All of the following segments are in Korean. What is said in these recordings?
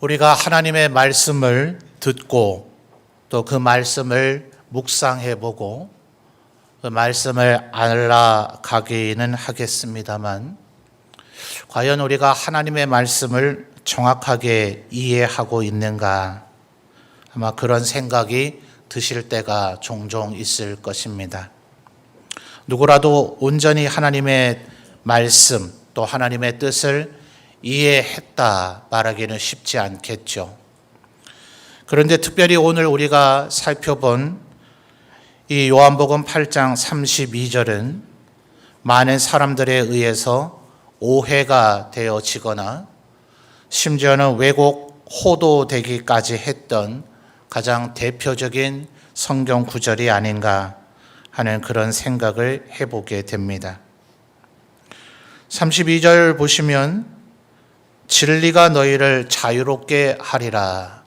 우리가 하나님의 말씀을 듣고 또 그 말씀을 묵상해 보고 그 말씀을 알아가기는 하겠습니다만, 과연 우리가 하나님의 말씀을 정확하게 이해하고 있는가, 아마 그런 생각이 드실 때가 종종 있을 것입니다. 누구라도 온전히 하나님의 말씀 또 하나님의 뜻을 이해했다 말하기는 쉽지 않겠죠. 그런데 특별히 오늘 우리가 살펴본 이 요한복음 8장 32절은 많은 사람들에 의해서 오해가 되어지거나 심지어는 왜곡 호도되기까지 했던 가장 대표적인 성경 구절이 아닌가 하는 그런 생각을 해보게 됩니다. 32절 보시면 진리가 너희를 자유롭게 하리라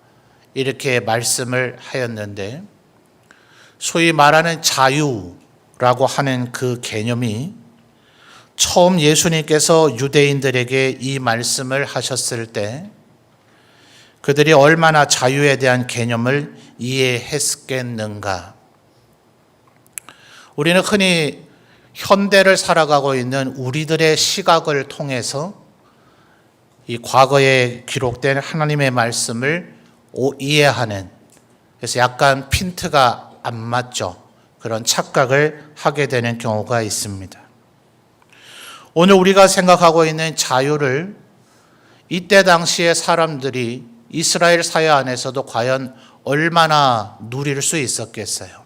이렇게 말씀을 하였는데, 소위 말하는 자유라고 하는 그 개념이 처음 예수님께서 유대인들에게 이 말씀을 하셨을 때 그들이 얼마나 자유에 대한 개념을 이해했겠는가. 우리는 흔히 현대를 살아가고 있는 우리들의 시각을 통해서 이 과거에 기록된 하나님의 말씀을 이해하는, 그래서 약간 핀트가 안 맞죠. 그런 착각을 하게 되는 경우가 있습니다. 오늘 우리가 생각하고 있는 자유를 이때 당시의 사람들이 이스라엘 사회 안에서도 과연 얼마나 누릴 수 있었겠어요.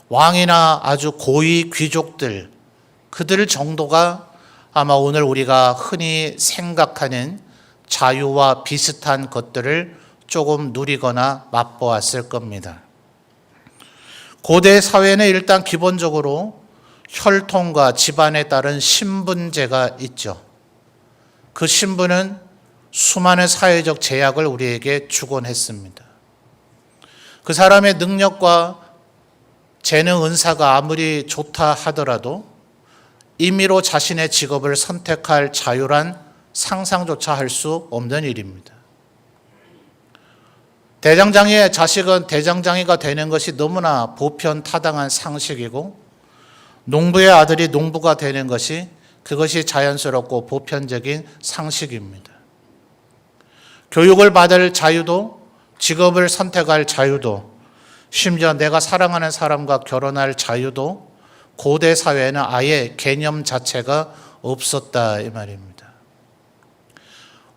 왕이나 아주 고위 귀족들, 그들 정도가 아마 오늘 우리가 흔히 생각하는 자유와 비슷한 것들을 조금 누리거나 맛보았을 겁니다. 고대 사회는 일단 기본적으로 혈통과 집안에 따른 신분제가 있죠. 그 신분은 수많은 사회적 제약을 우리에게 주곤 했습니다. 그 사람의 능력과 재능, 은사가 아무리 좋다 하더라도 임의로 자신의 직업을 선택할 자유란 상상조차 할 수 없는 일입니다. 대장장이의 자식은 대장장이가 되는 것이 너무나 보편타당한 상식이고, 농부의 아들이 농부가 되는 것이 그것이 자연스럽고 보편적인 상식입니다. 교육을 받을 자유도, 직업을 선택할 자유도, 심지어 내가 사랑하는 사람과 결혼할 자유도 고대 사회에는 아예 개념 자체가 없었다 이 말입니다.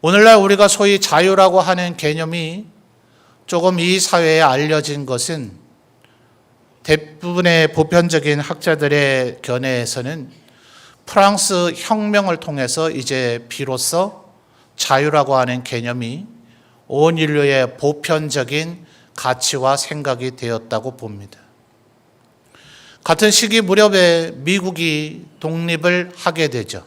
오늘날 우리가 소위 자유라고 하는 개념이 조금 이 사회에 알려진 것은 대부분의 보편적인 학자들의 견해에서는 프랑스 혁명을 통해서 이제 비로소 자유라고 하는 개념이 온 인류의 보편적인 가치와 생각이 되었다고 봅니다. 같은 시기 무렵에 미국이 독립을 하게 되죠.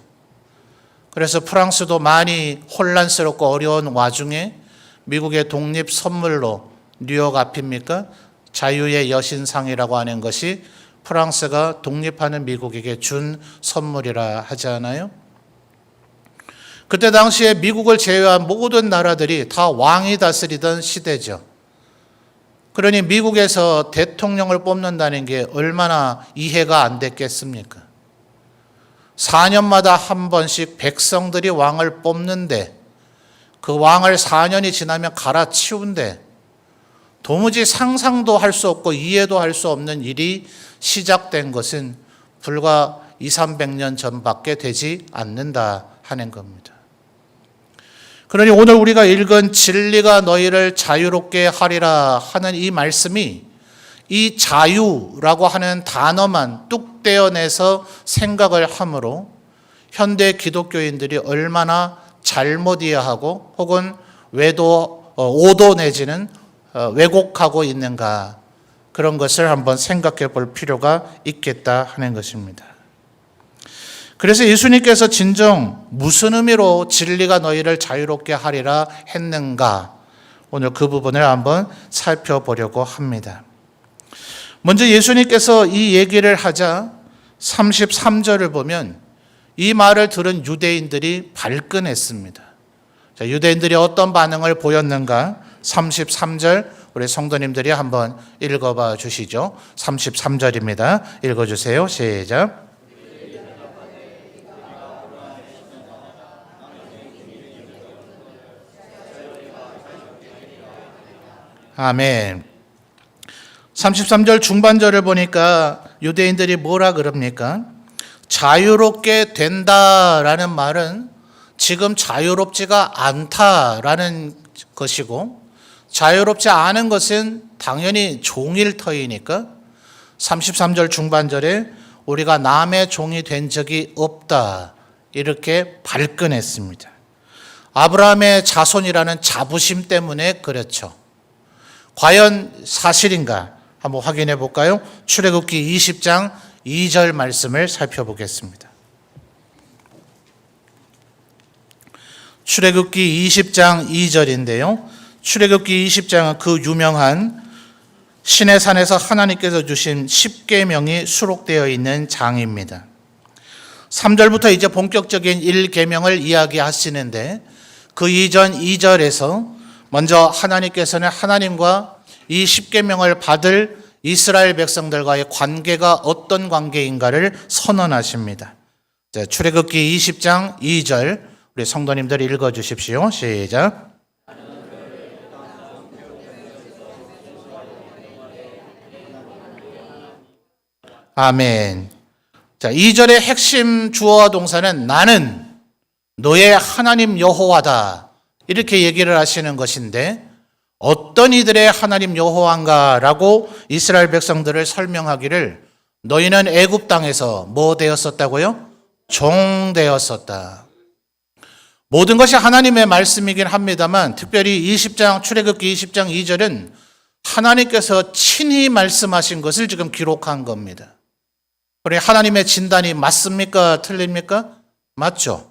그래서 프랑스도 많이 혼란스럽고 어려운 와중에 미국의 독립 선물로 뉴욕 앞입니까? 자유의 여신상이라고 하는 것이 프랑스가 독립하는 미국에게 준 선물이라 하지 않아요? 그때 당시에 미국을 제외한 모든 나라들이 다 왕이 다스리던 시대죠. 그러니 미국에서 대통령을 뽑는다는 게 얼마나 이해가 안 됐겠습니까? 4년마다 한 번씩 백성들이 왕을 뽑는데 그 왕을 4년이 지나면 갈아치운데 도무지 상상도 할 수 없고 이해도 할 수 없는 일이 시작된 것은 불과 200~300년 전밖에 되지 않는다 하는 겁니다. 그러니 오늘 우리가 읽은 진리가 너희를 자유롭게 하리라 하는 이 말씀이 이 자유라고 하는 단어만 뚝 떼어내서 생각을 하므로 현대 기독교인들이 얼마나 잘못 이해하고 혹은 오도 내지는 왜곡하고 있는가, 그런 것을 한번 생각해 볼 필요가 있겠다 하는 것입니다. 그래서 예수님께서 진정 무슨 의미로 진리가 너희를 자유롭게 하리라 했는가, 오늘 그 부분을 한번 살펴보려고 합니다. 먼저 예수님께서 이 얘기를 하자 33절을 보면 이 말을 들은 유대인들이 발끈했습니다. 자, 유대인들이 어떤 반응을 보였는가? 33절 우리 성도님들이 한번 읽어봐 주시죠. 33절입니다. 읽어주세요. 시작. 아멘. 33절 중반절을 보니까 유대인들이 뭐라 그럽니까? 자유롭게 된다라는 말은 지금 자유롭지가 않다라는 것이고, 자유롭지 않은 것은 당연히 종일 터이니까 33절 중반절에 우리가 남의 종이 된 적이 없다 이렇게 발끈했습니다. 아브라함의 자손이라는 자부심 때문에 그렇죠. 과연 사실인가? 한번 확인해 볼까요? 출애굽기 20장 2절 말씀을 살펴보겠습니다. 출애굽기 20장 2절인데요. 출애굽기 20장은 그 유명한 시내산에서 하나님께서 주신 10계명이 수록되어 있는 장입니다. 3절부터 이제 본격적인 1계명을 이야기하시는데, 그 이전 2절에서 먼저 하나님께서는 하나님과 이 10계명을 받을 이스라엘 백성들과의 관계가 어떤 관계인가를 선언하십니다. 자, 출애굽기 20장 2절 우리 성도님들 읽어 주십시오. 시작. 아멘. 자, 2절의 핵심 주어와 동사는 나는 너의 하나님 여호와다 이렇게 얘기를 하시는 것인데, 어떤 이들의 하나님 여호와인가라고 이스라엘 백성들을 설명하기를 너희는 애굽 땅에서 뭐 되었었다고요? 종 되었었다. 모든 것이 하나님의 말씀이긴 합니다만, 특별히 20장 출애굽기 20장 2절은 하나님께서 친히 말씀하신 것을 지금 기록한 겁니다. 그러니 하나님의 진단이 맞습니까? 틀립니까? 맞죠.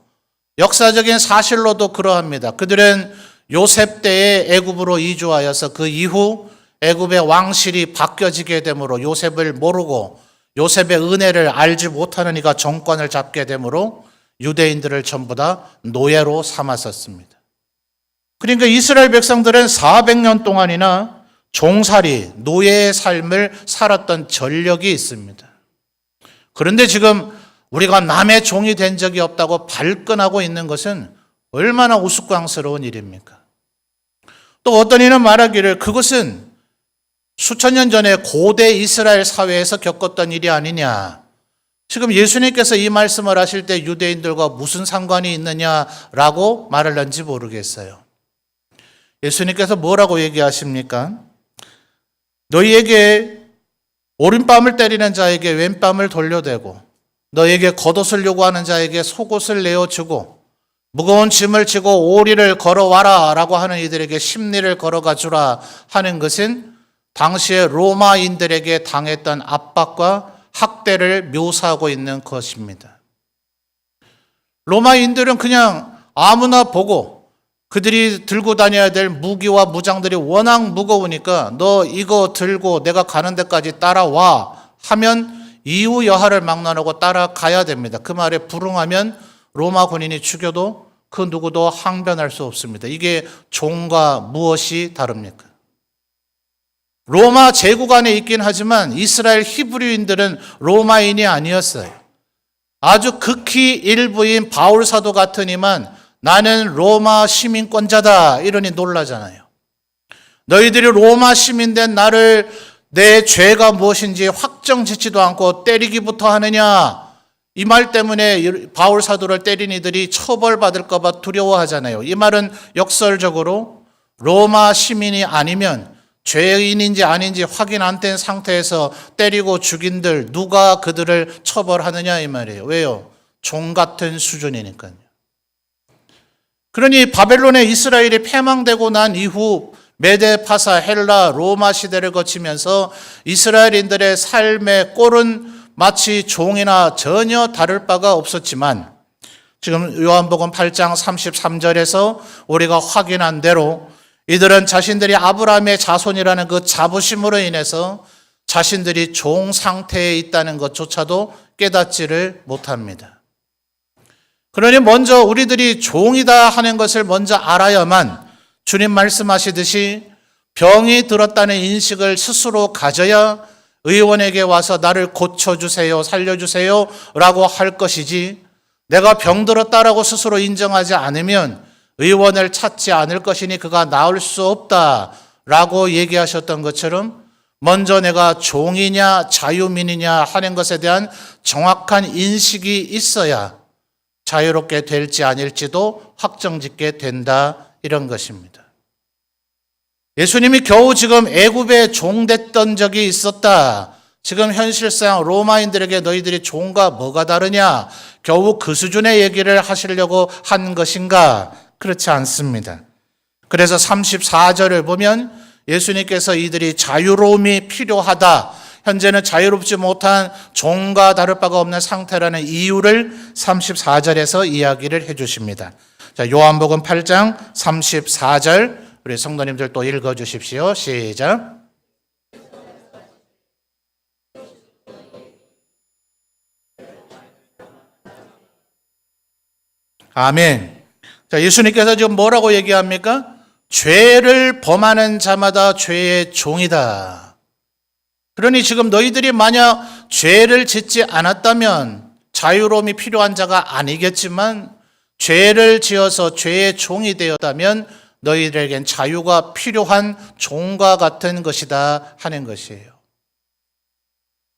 역사적인 사실로도 그러합니다. 그들은 요셉 때에 애굽으로 이주하여서 그 이후 애굽의 왕실이 바뀌어지게 되므로 요셉을 모르고 요셉의 은혜를 알지 못하는 이가 정권을 잡게 되므로 유대인들을 전부 다 노예로 삼았었습니다. 그러니까 이스라엘 백성들은 400년 동안이나 종살이, 노예의 삶을 살았던 전력이 있습니다. 그런데 지금 우리가 남의 종이 된 적이 없다고 발끈하고 있는 것은 얼마나 우스꽝스러운 일입니까? 또 어떤 이는 말하기를 그것은 수천 년 전에 고대 이스라엘 사회에서 겪었던 일이 아니냐. 지금 예수님께서 이 말씀을 하실 때 유대인들과 무슨 상관이 있느냐라고 말을 한지 모르겠어요. 예수님께서 뭐라고 얘기하십니까? 너희에게 오른뺨을 때리는 자에게 왼뺨을 돌려대고 너에게 겉옷을 요구하는 자에게 속옷을 내어주고 무거운 짐을 지고 오리를 걸어와라 라고 하는 이들에게 십리를 걸어가 주라 하는 것은 당시에 로마인들에게 당했던 압박과 학대를 묘사하고 있는 것입니다. 로마인들은 그냥 아무나 보고 그들이 들고 다녀야 될 무기와 무장들이 워낙 무거우니까 너 이거 들고 내가 가는 데까지 따라와 하면 이유 여하를 막론하고 따라가야 됩니다. 그 말에 불응하면 로마 군인이 죽여도 그 누구도 항변할 수 없습니다. 이게 종과 무엇이 다릅니까? 로마 제국 안에 있긴 하지만 이스라엘 히브리인들은 로마인이 아니었어요. 아주 극히 일부인 바울 사도 같으니만 나는 로마 시민권자다 이러니 놀라잖아요. 너희들이 로마 시민된 나를 내 죄가 무엇인지 확정짓지도 않고 때리기부터 하느냐. 이 말 때문에 바울 사도를 때린 이들이 처벌받을까 봐 두려워하잖아요. 이 말은 역설적으로 로마 시민이 아니면 죄인인지 아닌지 확인 안 된 상태에서 때리고 죽인들 누가 그들을 처벌하느냐 이 말이에요. 왜요? 종 같은 수준이니까요. 그러니 바벨론의 이스라엘이 패망되고 난 이후 메데파사, 헬라, 로마 시대를 거치면서 이스라엘인들의 삶의 꼴은 마치 종이나 전혀 다를 바가 없었지만 지금 요한복음 8장 33절에서 우리가 확인한 대로 이들은 자신들이 아브라함의 자손이라는 그 자부심으로 인해서 자신들이 종 상태에 있다는 것조차도 깨닫지를 못합니다. 그러니 먼저 우리들이 종이다 하는 것을 먼저 알아야만 주님 말씀하시듯이 병이 들었다는 인식을 스스로 가져야 의원에게 와서 나를 고쳐주세요, 살려주세요 라고 할 것이지, 내가 병들었다라고 스스로 인정하지 않으면 의원을 찾지 않을 것이니 그가 나을 수 없다라고 얘기하셨던 것처럼 먼저 내가 종이냐 자유민이냐 하는 것에 대한 정확한 인식이 있어야 자유롭게 될지 아닐지도 확정짓게 된다, 이런 것입니다. 예수님이 겨우 지금 애굽에 종됐던 적이 있었다. 지금 현실상 로마인들에게 너희들이 종과 뭐가 다르냐? 겨우 그 수준의 얘기를 하시려고 한 것인가? 그렇지 않습니다. 그래서 34절을 보면 예수님께서 이들이 자유로움이 필요하다, 현재는 자유롭지 못한 종과 다를 바가 없는 상태라는 이유를 34절에서 이야기를 해 주십니다. 자, 요한복음 8장 34절 우리 성도님들 또 읽어 주십시오. 시작. 아멘. 자, 예수님께서 지금 뭐라고 얘기합니까? 죄를 범하는 자마다 죄의 종이다. 그러니 지금 너희들이 만약 죄를 짓지 않았다면 자유로움이 필요한 자가 아니겠지만, 죄를 지어서 죄의 종이 되었다면 너희들에겐 자유가 필요한 종과 같은 것이다 하는 것이에요.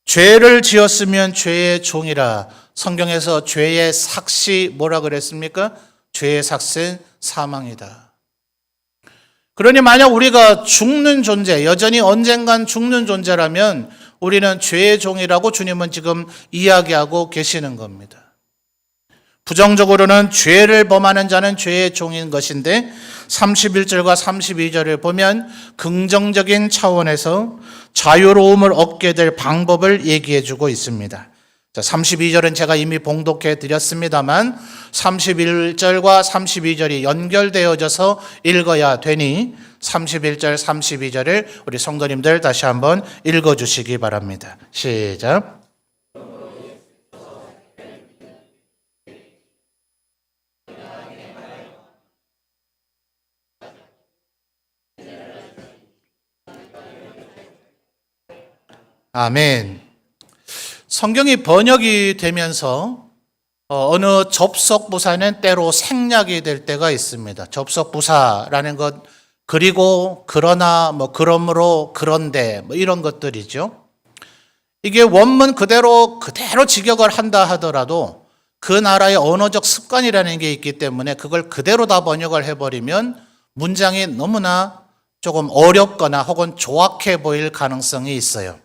죄를 지었으면 죄의 종이라. 성경에서 죄의 삭시 뭐라 그랬습니까? 죄의 삭은 사망이다. 그러니 만약 우리가 죽는 존재, 여전히 언젠간 죽는 존재라면 우리는 죄의 종이라고 주님은 지금 이야기하고 계시는 겁니다. 부정적으로는 죄를 범하는 자는 죄의 종인 것인데 31절과 32절을 보면 긍정적인 차원에서 자유로움을 얻게 될 방법을 얘기해 주고 있습니다. 자, 32절은 제가 이미 봉독해 드렸습니다만 31절과 32절이 연결되어져서 읽어야 되니 31절, 32절을 우리 성도님들 다시 한번 읽어주시기 바랍니다. 시작. 아멘. 성경이 번역이 되면서 어느 접속부사는 때로 생략이 될 때가 있습니다. 접속부사라는 것, 그리고, 그러나, 그러므로, 그런데, 이런 것들이죠. 이게 원문 그대로 직역을 한다 하더라도 그 나라의 언어적 습관이라는 게 있기 때문에 그걸 그대로 다 번역을 해버리면 문장이 너무나 조금 어렵거나 혹은 조악해 보일 가능성이 있어요.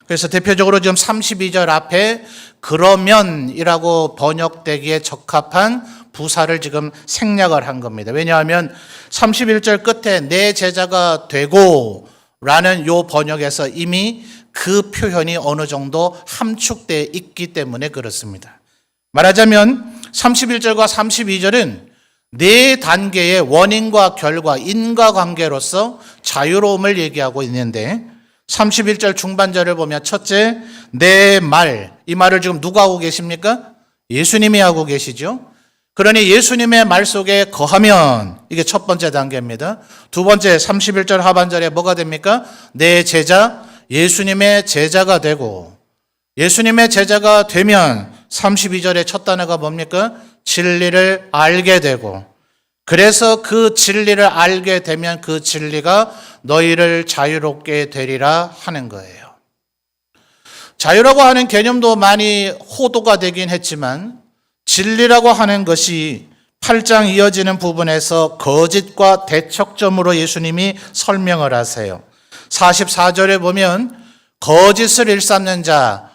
그래서 대표적으로 지금 32절 앞에 그러면이라고 번역되기에 적합한 부사를 지금 생략을 한 겁니다. 왜냐하면 31절 끝에 내 제자가 되고 라는 요 번역에서 이미 그 표현이 어느 정도 함축되어 있기 때문에 그렇습니다. 말하자면 31절과 32절은 네 단계의 원인과 결과, 인과관계로서 자유로움을 얘기하고 있는데 31절 중반절을 보면 첫째, 내 말, 이 말을 지금 누가 하고 계십니까? 예수님이 하고 계시죠. 그러니 예수님의 말 속에 거하면 이게 첫 번째 단계입니다. 두 번째 31절 하반절에 뭐가 됩니까? 내 제자, 예수님의 제자가 되고, 예수님의 제자가 되면 32절의 첫 단어가 뭡니까? 진리를 알게 되고, 그래서 그 진리를 알게 되면 그 진리가 너희를 자유롭게 되리라 하는 거예요. 자유라고 하는 개념도 많이 호도가 되긴 했지만 진리라고 하는 것이 8장 이어지는 부분에서 거짓과 대척점으로 예수님이 설명을 하세요. 44절에 보면 거짓을 일삼는 자,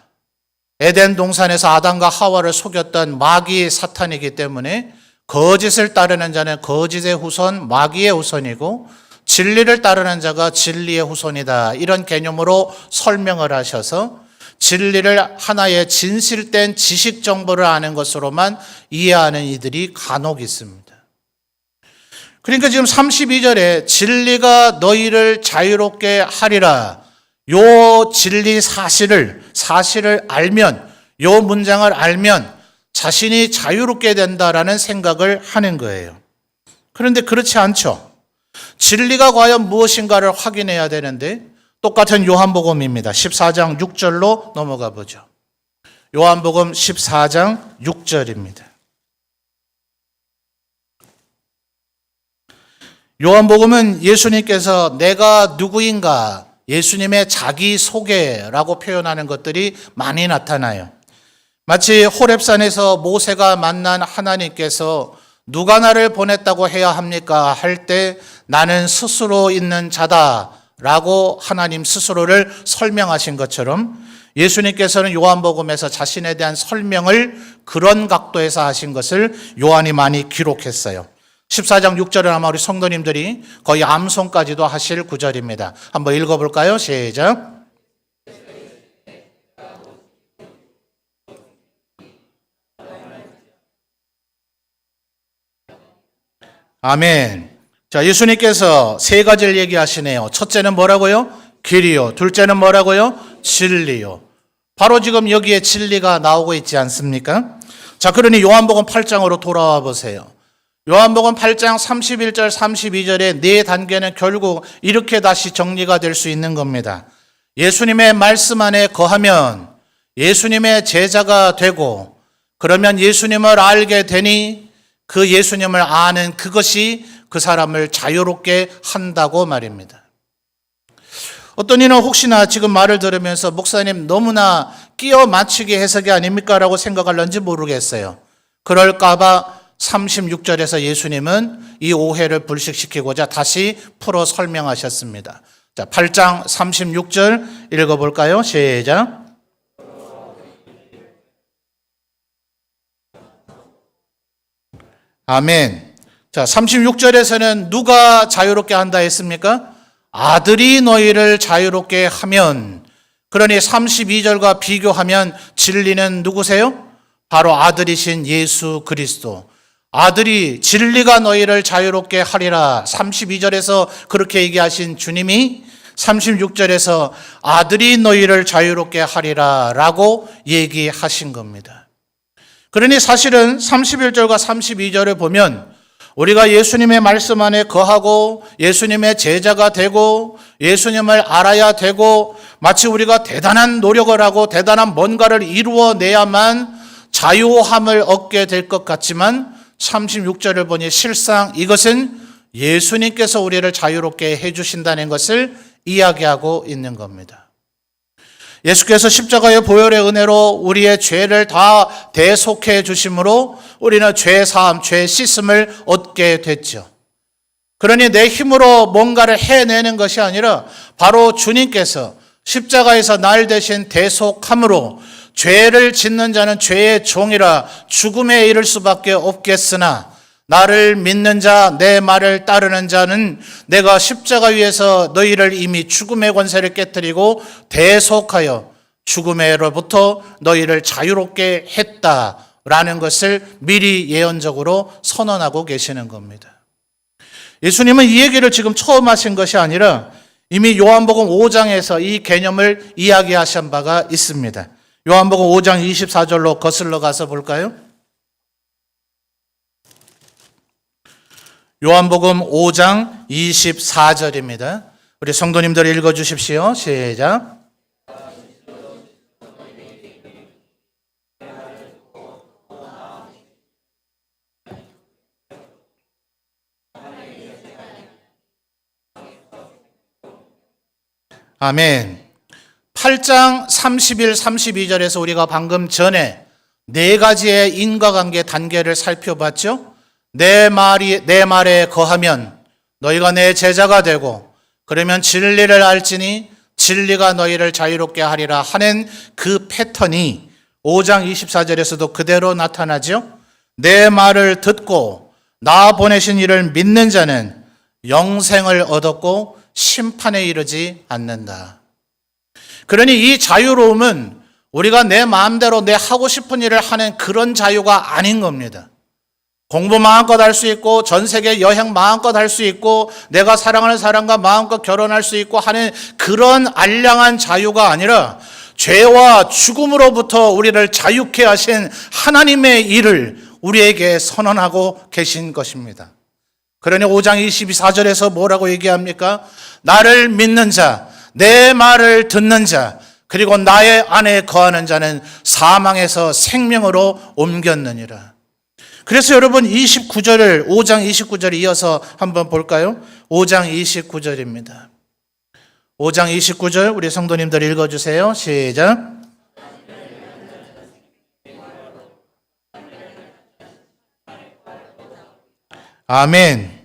에덴 동산에서 아담과 하와를 속였던 마귀 사탄이기 때문에 거짓을 따르는 자는 거짓의 후손, 마귀의 후손이고 진리를 따르는 자가 진리의 후손이다. 이런 개념으로 설명을 하셔서 진리를 하나의 진실된 지식 정보를 아는 것으로만 이해하는 이들이 간혹 있습니다. 그러니까 지금 32절에 진리가 너희를 자유롭게 하리라. 요 진리 사실을 알면, 요 문장을 알면 자신이 자유롭게 된다라는 생각을 하는 거예요. 그런데 그렇지 않죠. 진리가 과연 무엇인가를 확인해야 되는데 똑같은 요한복음입니다. 14장 6절로 넘어가 보죠. 요한복음 14장 6절입니다. 요한복음은 예수님께서 내가 누구인가, 예수님의 자기소개라고 표현하는 것들이 많이 나타나요. 마치 호렙산에서 모세가 만난 하나님께서 누가 나를 보냈다고 해야 합니까? 할 때 나는 스스로 있는 자다라고 하나님 스스로를 설명하신 것처럼 예수님께서는 요한복음에서 자신에 대한 설명을 그런 각도에서 하신 것을 요한이 많이 기록했어요. 14장 6절은 아마 우리 성도님들이 거의 암송까지도 하실 구절입니다. 한번 읽어볼까요? 시작. 아멘. 자, 예수님께서 세 가지를 얘기하시네요. 첫째는 뭐라고요? 길이요. 둘째는 뭐라고요? 진리요. 바로 지금 여기에 진리가 나오고 있지 않습니까? 자, 그러니 요한복음 8장으로 돌아와 보세요. 요한복음 8장 31절 32절의 네 단계는 결국 이렇게 다시 정리가 될 수 있는 겁니다. 예수님의 말씀 안에 거하면 예수님의 제자가 되고, 그러면 예수님을 알게 되니 그 예수님을 아는 그것이 그 사람을 자유롭게 한다고 말입니다. 어떤 이는 혹시나 지금 말을 들으면서 목사님 너무나 끼어 맞추기 해석이 아닙니까? 라고 생각할런지 모르겠어요. 그럴까봐 36절에서 예수님은 이 오해를 불식시키고자 다시 풀어 설명하셨습니다. 자, 8장 36절 읽어볼까요? 시작. 아멘. 자, 36절에서는 누가 자유롭게 한다 했습니까? 아들이 너희를 자유롭게 하면. 그러니 32절과 비교하면 진리는 누구세요? 바로 아들이신 예수 그리스도. 아들이 진리가 너희를 자유롭게 하리라. 32절에서 그렇게 얘기하신 주님이 36절에서 아들이 너희를 자유롭게 하리라 라고 얘기하신 겁니다. 그러니 사실은 31절과 32절을 보면 우리가 예수님의 말씀 안에 거하고 예수님의 제자가 되고 예수님을 알아야 되고 마치 우리가 대단한 노력을 하고 대단한 뭔가를 이루어내야만 자유함을 얻게 될 것 같지만 36절을 보니 실상 이것은 예수님께서 우리를 자유롭게 해주신다는 것을 이야기하고 있는 겁니다. 예수께서 십자가의 보혈의 은혜로 우리의 죄를 다 대속해 주심으로 우리는 죄 사함, 죄 씻음을 얻게 됐죠. 그러니 내 힘으로 뭔가를 해내는 것이 아니라 바로 주님께서 십자가에서 날 대신 대속함으로 죄를 짓는 자는 죄의 종이라 죽음에 이를 수밖에 없겠으나 나를 믿는 자, 내 말을 따르는 자는 내가 십자가 위에서 너희를 이미 죽음의 권세를 깨뜨리고 대속하여 죽음에로부터 너희를 자유롭게 했다라는 것을 미리 예언적으로 선언하고 계시는 겁니다. 예수님은 이 얘기를 지금 처음 하신 것이 아니라 이미 요한복음 5장에서 이 개념을 이야기하신 바가 있습니다. 요한복음 5장 24절로 거슬러 가서 볼까요? 요한복음 5장 24절입니다. 우리 성도님들 읽어주십시오. 시작. 아멘. 8장 31, 32절에서 우리가 방금 전에 네 가지의 인과관계 단계를 살펴봤죠. 내 말에 거하면 너희가 내 제자가 되고 그러면 진리를 알지니 진리가 너희를 자유롭게 하리라 하는 그 패턴이 5장 24절에서도 그대로 나타나죠. 내 말을 듣고 나 보내신 이를 믿는 자는 영생을 얻었고 심판에 이르지 않는다. 그러니 이 자유로움은 우리가 내 마음대로 내 하고 싶은 일을 하는 그런 자유가 아닌 겁니다. 공부 마음껏 할 수 있고 전 세계 여행 마음껏 할 수 있고 내가 사랑하는 사람과 마음껏 결혼할 수 있고 하는 그런 알량한 자유가 아니라 죄와 죽음으로부터 우리를 자유케 하신 하나님의 일을 우리에게 선언하고 계신 것입니다. 그러니 5장 22절에서 뭐라고 얘기합니까? 나를 믿는 자, 내 말을 듣는 자, 그리고 나의 안에 거하는 자는 사망에서 생명으로 옮겼느니라. 그래서 여러분 5장 29절 이어서 한번 볼까요? 5장 29절입니다. 5장 29절 우리 성도님들 읽어주세요. 시작. 아멘.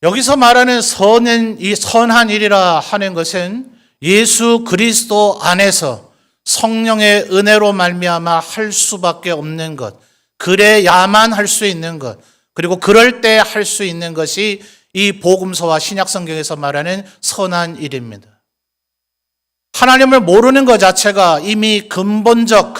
여기서 말하는 선한 일이라 하는 것은 예수 그리스도 안에서 성령의 은혜로 말미암아 할 수밖에 없는 것, 그래야만 할 수 있는 것, 그리고 그럴 때 할 수 있는 것이 이 복음서와 신약 성경에서 말하는 선한 일입니다. 하나님을 모르는 것 자체가 이미 근원적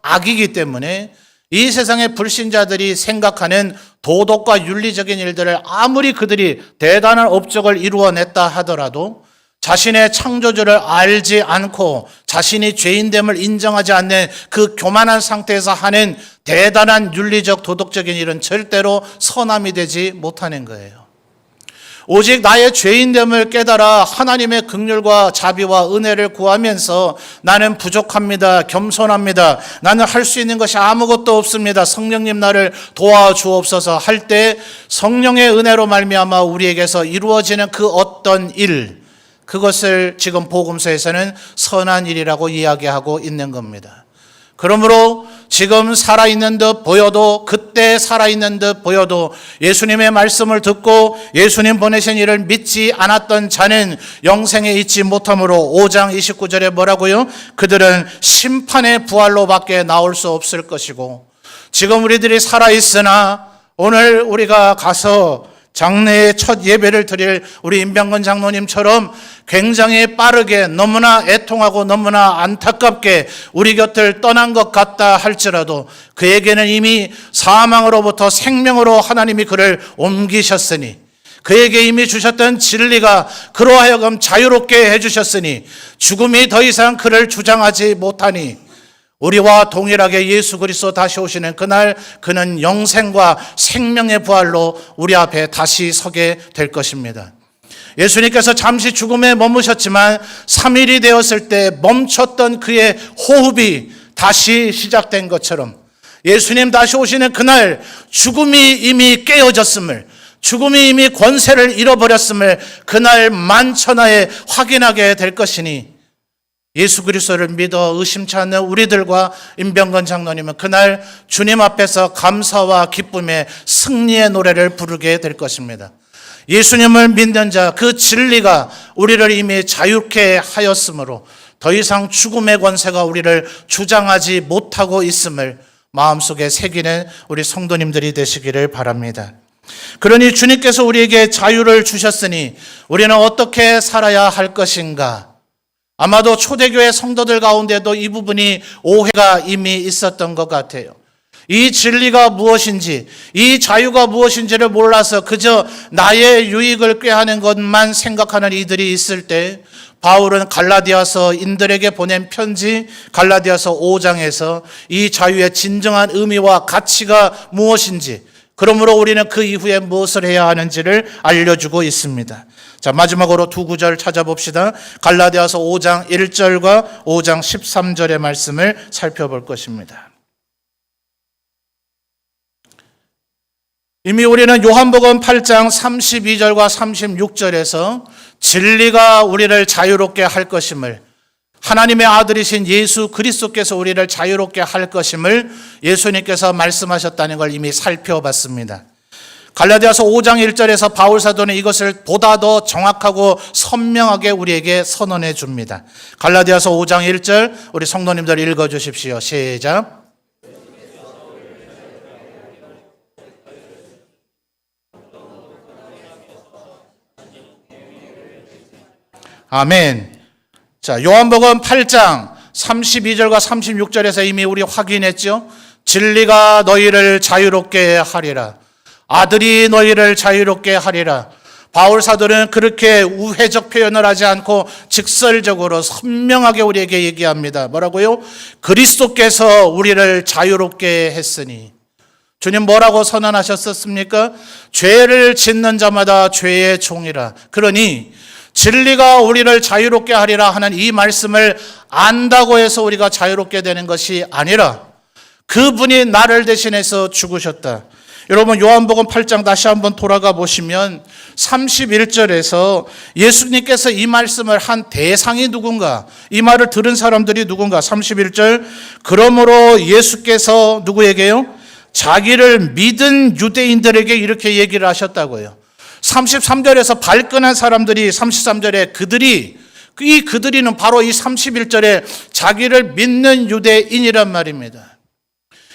악이기 때문에 이 세상의 불신자들이 생각하는 도덕과 윤리적인 일들을 아무리 그들이 대단한 업적을 이루어냈다 하더라도 자신의 창조주를 알지 않고 자신이 죄인됨을 인정하지 않는 그 교만한 상태에서 하는 대단한 윤리적 도덕적인 일은 절대로 선함이 되지 못하는 거예요. 오직 나의 죄인됨을 깨달아 하나님의 긍휼과 자비와 은혜를 구하면서 나는 부족합니다. 겸손합니다. 나는 할 수 있는 것이 아무것도 없습니다. 성령님 나를 도와주옵소서 할 때 성령의 은혜로 말미암아 우리에게서 이루어지는 그 어떤 일, 그것을 지금 복음서에서는 선한 일이라고 이야기하고 있는 겁니다. 그러므로 지금 살아있는 듯 보여도, 그때 살아있는 듯 보여도 예수님의 말씀을 듣고 예수님 보내신 일을 믿지 않았던 자는 영생에 있지 못하므로 5장 29절에 뭐라고요? 그들은 심판의 부활로밖에 나올 수 없을 것이고, 지금 우리들이 살아있으나 오늘 우리가 가서 장래의 첫 예배를 드릴 우리 임병건 장로님처럼 굉장히 빠르게 너무나 애통하고 너무나 안타깝게 우리 곁을 떠난 것 같다 할지라도 그에게는 이미 사망으로부터 생명으로 하나님이 그를 옮기셨으니, 그에게 이미 주셨던 진리가 그로 하여금 자유롭게 해주셨으니 죽음이 더 이상 그를 주장하지 못하니 우리와 동일하게 예수 그리스도 다시 오시는 그날 그는 영생과 생명의 부활로 우리 앞에 다시 서게 될 것입니다. 예수님께서 잠시 죽음에 머무셨지만 3일이 되었을 때 멈췄던 그의 호흡이 다시 시작된 것처럼 예수님 다시 오시는 그날 죽음이 이미 깨어졌음을, 죽음이 이미 권세를 잃어버렸음을 그날 만천하에 확인하게 될 것이니 예수 그리스도를 믿어 의심치 않는 우리들과 임병건 장로님은 그날 주님 앞에서 감사와 기쁨의 승리의 노래를 부르게 될 것입니다. 예수님을 믿는 자, 그 진리가 우리를 이미 자유케 하였으므로 더 이상 죽음의 권세가 우리를 주장하지 못하고 있음을 마음속에 새기는 우리 성도님들이 되시기를 바랍니다. 그러니 주님께서 우리에게 자유를 주셨으니 우리는 어떻게 살아야 할 것인가? 아마도 초대교회 성도들 가운데도 이 부분이 오해가 이미 있었던 것 같아요. 이 진리가 무엇인지, 이 자유가 무엇인지를 몰라서 그저 나의 유익을 꾀하는 것만 생각하는 이들이 있을 때 바울은 갈라디아서인들에게 보낸 편지 갈라디아서 5장에서 이 자유의 진정한 의미와 가치가 무엇인지, 그러므로 우리는 그 이후에 무엇을 해야 하는지를 알려주고 있습니다. 자, 마지막으로 두 구절 찾아봅시다. 갈라디아서 5장 1절과 5장 13절의 말씀을 살펴볼 것입니다. 이미 우리는 요한복음 8장 32절과 36절에서 진리가 우리를 자유롭게 할 것임을, 하나님의 아들이신 예수 그리스도께서 우리를 자유롭게 할 것임을 예수님께서 말씀하셨다는 걸 이미 살펴봤습니다. 갈라디아서 5장 1절에서 바울 사도는 이것을 보다 더 정확하고 선명하게 우리에게 선언해 줍니다. 갈라디아서 5장 1절 우리 성도님들 읽어 주십시오. 시작. 아멘. 자, 요한복음 8장 32절과 36절에서 이미 우리 확인했죠. 진리가 너희를 자유롭게 하리라. 아들이 너희를 자유롭게 하리라. 바울 사도는 그렇게 우회적 표현을 하지 않고 직설적으로 선명하게 우리에게 얘기합니다. 뭐라고요? 그리스도께서 우리를 자유롭게 했으니. 주님 뭐라고 선언하셨었습니까? 죄를 짓는 자마다 죄의 종이라. 그러니 진리가 우리를 자유롭게 하리라 하는 이 말씀을 안다고 해서 우리가 자유롭게 되는 것이 아니라 그분이 나를 대신해서 죽으셨다. 여러분 요한복음 8장 다시 한번 돌아가 보시면 31절에서 예수님께서 이 말씀을 한 대상이 누군가, 이 말을 들은 사람들이 누군가. 31절, 그러므로 예수께서 누구에게요? 자기를 믿은 유대인들에게 이렇게 얘기를 하셨다고요. 33절에서 발끈한 사람들이 33절에 그들이는 바로 이 31절에 자기를 믿는 유대인이란 말입니다.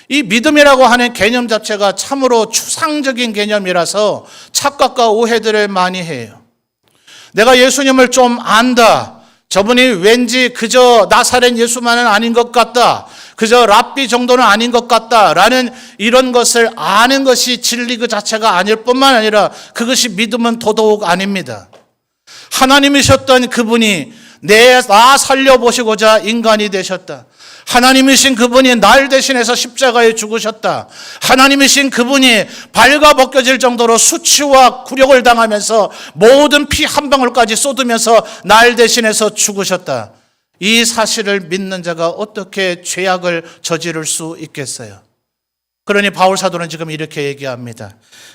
이 믿음이라고 하는 개념 자체가 참으로 추상적인 개념이라서 착각과 오해들을 많이 해요. 내가 예수님을 좀 안다. 저분이 왠지 그저 나사렛 예수만은 아닌 것 같다. 그저 랍비 정도는 아닌 것 같다라는 이런 것을 아는 것이 진리 그 자체가 아닐 뿐만 아니라 그것이 믿음은 더더욱 아닙니다. 하나님이셨던 그분이 나 살려보시고자 인간이 되셨다. 하나님이신 그분이 날 대신해서 십자가에 죽으셨다. 하나님이신 그분이 발가 벗겨질 정도로 수치와 굴욕을 당하면서 모든 피 한 방울까지 쏟으면서 날 대신해서 죽으셨다. 이 사실을 믿는 자가 어떻게 죄악을 저지를 수 있겠어요? 그러니 바울 사도는 지금 이렇게 얘기합니다.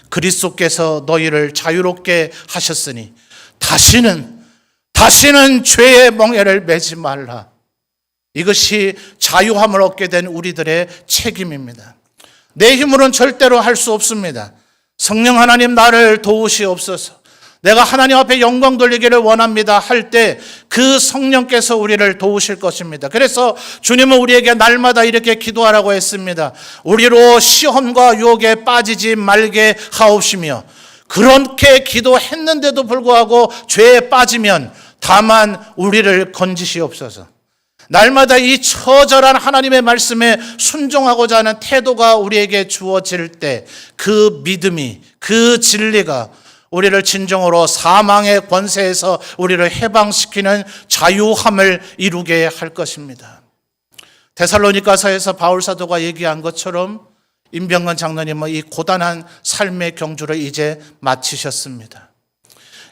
그리스도께서 너희를 자유롭게 하셨으니 다시는 죄의 멍에를 매지 말라. 이것이 자유함을 얻게 된 우리들의 책임입니다. 내 힘으로는 절대로 할 수 없습니다. 성령 하나님 나를 도우시옵소서. 내가 하나님 앞에 영광 돌리기를 원합니다 할 때 그 성령께서 우리를 도우실 것입니다. 그래서 주님은 우리에게 날마다 이렇게 기도하라고 했습니다. 우리로 시험과 유혹에 빠지지 말게 하옵시며, 그렇게 기도했는데도 불구하고 죄에 빠지면 다만 우리를 건지시옵소서. 날마다 이 처절한 하나님의 말씀에 순종하고자 하는 태도가 우리에게 주어질 때 그 믿음이, 그 진리가 우리를 진정으로 사망의 권세에서 우리를 해방시키는 자유함을 이루게 할 것입니다. 데살로니가서에서 바울 사도가 얘기한 것처럼 임병건 장로님은 이 고단한 삶의 경주를 이제 마치셨습니다.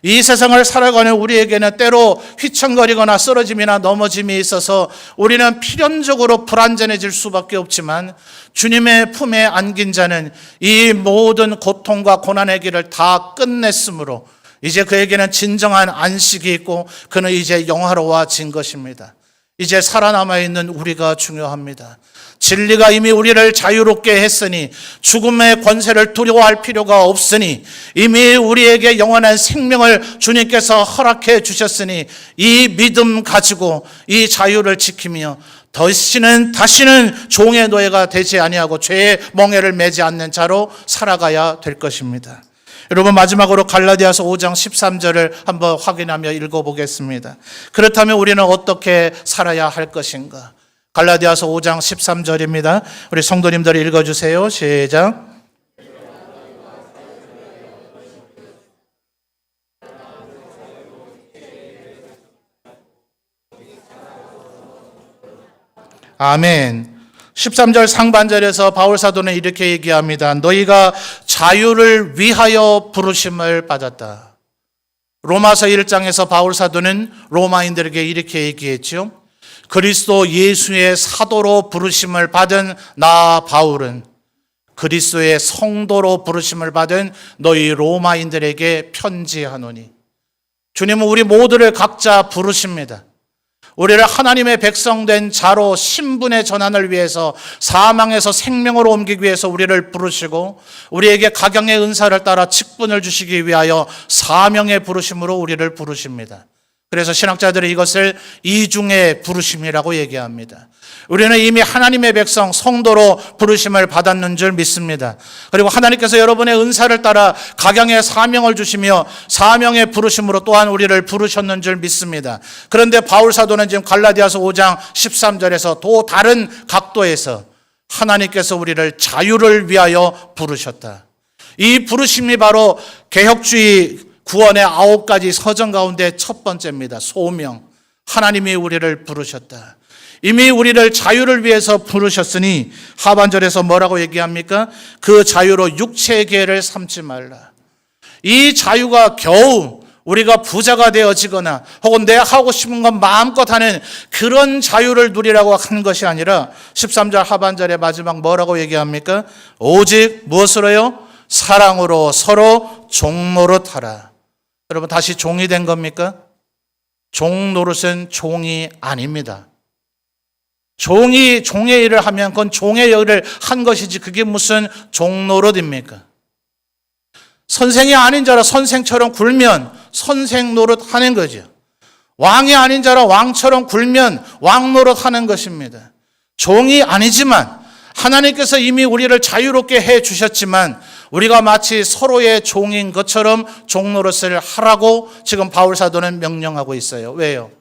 이 세상을 살아가는 우리에게는 때로 휘청거리거나 쓰러짐이나 넘어짐이 있어서 우리는 필연적으로 불안전해질 수밖에 없지만 주님의 품에 안긴 자는 이 모든 고통과 고난의 길을 다 끝냈으므로 이제 그에게는 진정한 안식이 있고 그는 이제 영화로워진 것입니다. 이제 살아남아 있는 우리가 중요합니다. 진리가 이미 우리를 자유롭게 했으니 죽음의 권세를 두려워할 필요가 없으니 이미 우리에게 영원한 생명을 주님께서 허락해 주셨으니 이 믿음 가지고 이 자유를 지키며 다시는 종의 노예가 되지 아니하고 죄의 멍에를 매지 않는 자로 살아가야 될 것입니다. 여러분 마지막으로 갈라디아서 5장 13절을 한번 확인하며 읽어보겠습니다. 그렇다면 우리는 어떻게 살아야 할 것인가? 갈라디아서 5장 13절입니다. 우리 성도님들이 읽어주세요. 시작. 아멘. 13절 상반절에서 바울 사도는 이렇게 얘기합니다. 너희가 자유를 위하여 부르심을 받았다. 로마서 1장에서 바울 사도는 로마인들에게 이렇게 얘기했죠. 그리스도 예수의 사도로 부르심을 받은 나 바울은 그리스도의 성도로 부르심을 받은 너희 로마인들에게 편지하노니. 주님은 우리 모두를 각자 부르십니다. 우리를 하나님의 백성된 자로 신분의 전환을 위해서 사망에서 생명으로 옮기기 위해서 우리를 부르시고 우리에게 각양의 은사를 따라 직분을 주시기 위하여 사명의 부르심으로 우리를 부르십니다. 그래서 신학자들이 이것을 이중의 부르심이라고 얘기합니다. 우리는 이미 하나님의 백성, 성도로 부르심을 받았는 줄 믿습니다. 그리고 하나님께서 여러분의 은사를 따라 각양의 사명을 주시며 사명의 부르심으로 또한 우리를 부르셨는 줄 믿습니다. 그런데 바울 사도는 지금 갈라디아서 5장 13절에서 또 다른 각도에서 하나님께서 우리를 자유를 위하여 부르셨다. 이 부르심이 바로 개혁주의 구원의 9가지 서정 가운데 첫 번째입니다. 소명. 하나님이 우리를 부르셨다. 이미 우리를 자유를 위해서 부르셨으니 하반절에서 뭐라고 얘기합니까? 그 자유로 육체의 계를 삼지 말라. 이 자유가 겨우 우리가 부자가 되어지거나 혹은 내 하고 싶은 건 마음껏 하는 그런 자유를 누리라고 한 것이 아니라 13절 하반절의 마지막 뭐라고 얘기합니까? 오직 무엇으로요? 사랑으로 서로 종노릇하라. 여러분 다시 종이 된 겁니까? 종 노릇은 종이 아닙니다. 종의 일을 하면 그건 종의 일을 한 것이지 그게 무슨 종 노릇입니까? 선생이 아닌 자라 선생처럼 굴면 선생 노릇 하는 거죠. 왕이 아닌 자라 왕처럼 굴면 왕 노릇 하는 것입니다. 종이 아니지만 하나님께서 이미 우리를 자유롭게 해 주셨지만 우리가 마치 서로의 종인 것처럼 종 노릇을 하라고 지금 바울 사도는 명령하고 있어요. 왜요?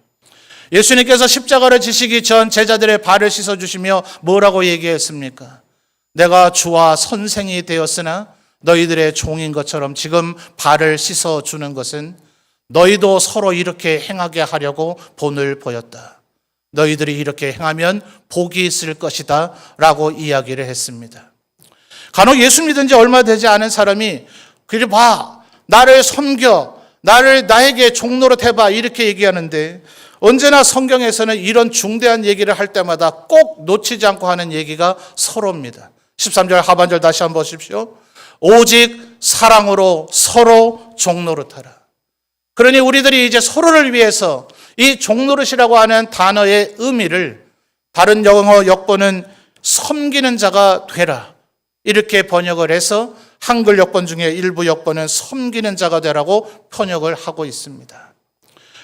예수님께서 십자가를 지시기 전 제자들의 발을 씻어주시며 뭐라고 얘기했습니까? 내가 주와 선생이 되었으나 너희들의 종인 것처럼 지금 발을 씻어주는 것은 너희도 서로 이렇게 행하게 하려고 본을 보였다. 너희들이 이렇게 행하면 복이 있을 것이다 라고 이야기를 했습니다. 간혹 예수 믿은 지 얼마 되지 않은 사람이 그리 봐 나를 섬겨 나에게 종노릇 해봐 이렇게 얘기하는데 언제나 성경에서는 이런 중대한 얘기를 할 때마다 꼭 놓치지 않고 하는 얘기가 서로입니다. 13절 하반절 다시 한번 보십시오. 오직 사랑으로 서로 종노릇하라. 그러니 우리들이 이제 서로를 위해서 이 종노릇이라고 하는 단어의 의미를 다른 영어 역본은 섬기는 자가 되라 이렇게 번역을 해서 한글 역본 중에 일부 역본은 섬기는 자가 되라고 번역을 하고 있습니다.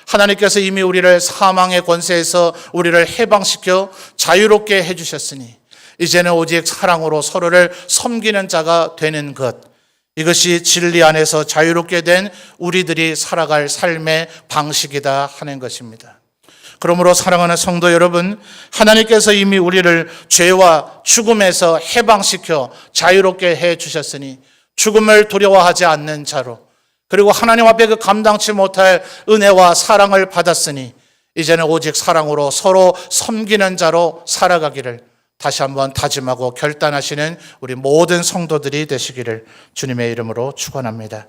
하나님께서 이미 우리를 사망의 권세에서 우리를 해방시켜 자유롭게 해주셨으니 이제는 오직 사랑으로 서로를 섬기는 자가 되는 것, 이것이 진리 안에서 자유롭게 된 우리들이 살아갈 삶의 방식이다 하는 것입니다. 그러므로 사랑하는 성도 여러분, 하나님께서 이미 우리를 죄와 죽음에서 해방시켜 자유롭게 해주셨으니 죽음을 두려워하지 않는 자로, 그리고 하나님 앞에 그 감당치 못할 은혜와 사랑을 받았으니 이제는 오직 사랑으로 서로 섬기는 자로 살아가기를 다시 한번 다짐하고 결단하시는 우리 모든 성도들이 되시기를 주님의 이름으로 축원합니다.